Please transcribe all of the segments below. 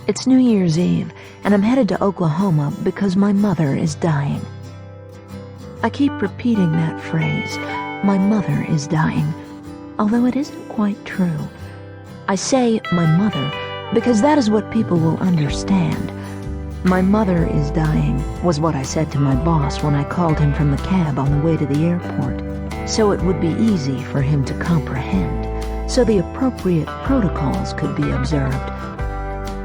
It's New Year's Eve, and I'm headed to Oklahoma because my mother is dying. I keep repeating that phrase, my mother is dying, although it isn't quite true. I say my mother because that is what people will understand. My mother is dying was what I said to my boss when I called him from the cab on the way to the airport, so it would be easy for him to comprehend, so the appropriate protocols could be observed.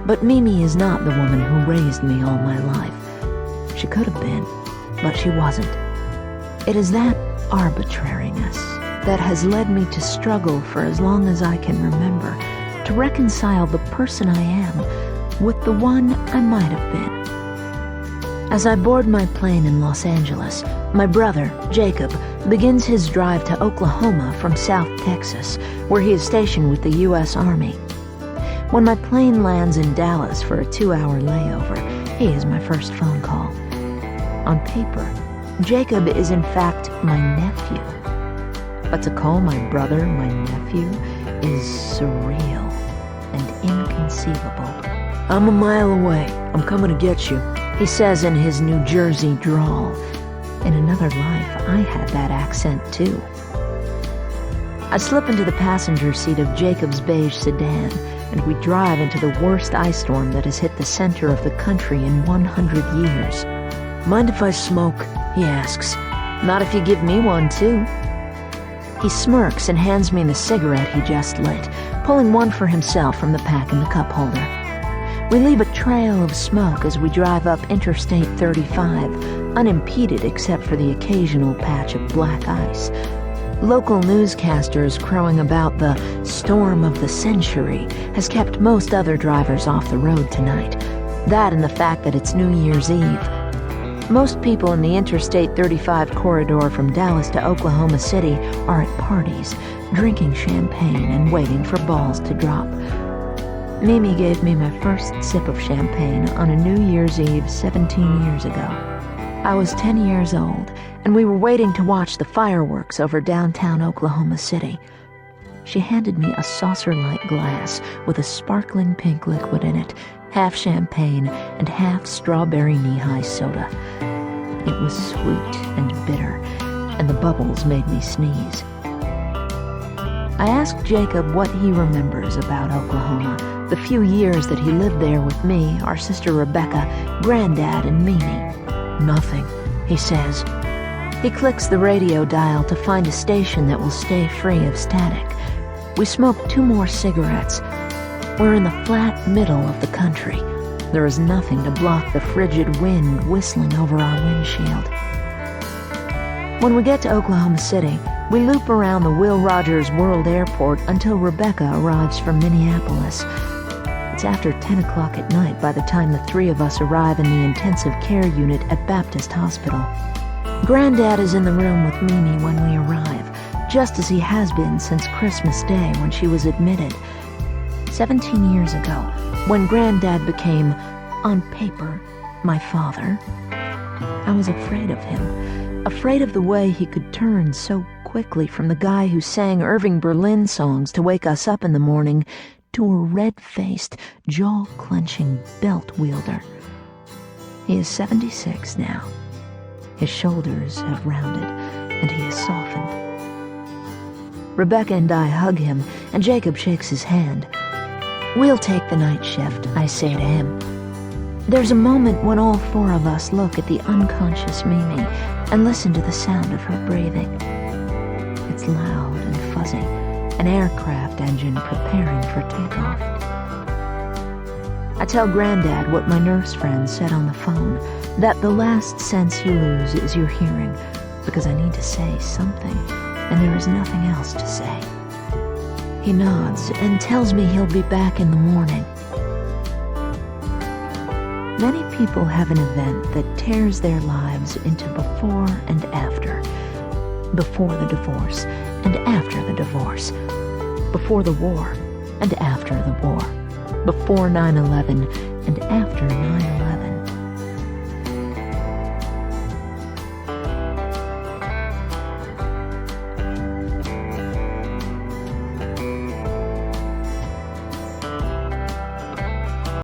But Mimi is not the woman who raised me all my life. She could have been, but she wasn't. It is that arbitrariness that has led me to struggle for as long as I can remember, to reconcile the person I am with the one I might have been. As I board my plane in Los Angeles, my brother, Jacob, begins his drive to Oklahoma from South Texas, where he is stationed with the U.S. Army. When my plane lands in Dallas for a 2-hour layover, he is my first phone call. On paper, Jacob is in fact my nephew. But to call my brother my nephew is surreal and inconceivable. "I'm a mile away. I'm coming to get you," he says in his New Jersey drawl. In another life, I had that accent too. I slip into the passenger seat of Jacob's beige sedan, and we drive into the worst ice storm that has hit the center of the country in 100 years. "Mind if I smoke?" he asks. "Not if you give me one, too." He smirks and hands me the cigarette he just lit, pulling one for himself from the pack in the cup holder. We leave a trail of smoke as we drive up Interstate 35, unimpeded except for the occasional patch of black ice. Local newscasters crowing about the storm of the century has kept most other drivers off the road tonight. That and the fact that it's New Year's Eve. Most people in the Interstate 35 corridor from Dallas to Oklahoma City are at parties, drinking champagne and waiting for balls to drop. Mimi gave me my first sip of champagne on a New Year's Eve 17 years ago. I was 10 years old, and we were waiting to watch the fireworks over downtown Oklahoma City. She handed me a saucer-like glass with a sparkling pink liquid in it, half champagne and half strawberry knee-high soda. It was sweet and bitter, and the bubbles made me sneeze. I asked Jacob what he remembers about Oklahoma, the few years that he lived there with me, our sister Rebecca, Granddad, and Mimi. "Nothing," he says. He clicks the radio dial to find a station that will stay free of static. We smoke 2 more cigarettes. We're in the flat middle of the country. There is nothing to block the frigid wind whistling over our windshield. When we get to Oklahoma City, we loop around the Will Rogers World Airport until Rebecca arrives from Minneapolis. It's after 10 o'clock at night by the time the 3 of us arrive in the intensive care unit at Baptist Hospital. Granddad is in the room with Mimi when we arrive, just as he has been since Christmas Day when she was admitted. 17 years ago, when Granddad became, on paper, my father, I was afraid of him, afraid of the way he could turn so quickly from the guy who sang Irving Berlin songs to wake us up in the morning to a red-faced, jaw-clenching belt wielder. He is 76 now. His shoulders have rounded, and he has softened. Rebecca and I hug him, and Jacob shakes his hand. "We'll take the night shift," I say to him. There's a moment when all 4 of us look at the unconscious Mimi and listen to the sound of her breathing. It's loud and fuzzy, an aircraft engine preparing for takeoff. I tell Granddad what my nurse friend said on the phone, that the last sense you lose is your hearing, because I need to say something, and there is nothing else to say. He nods and tells me he'll be back in the morning. Many people have an event that tears their lives into before and after. Before the divorce and after the divorce. Before the war and after the war. Before 9/11 and after 9/11.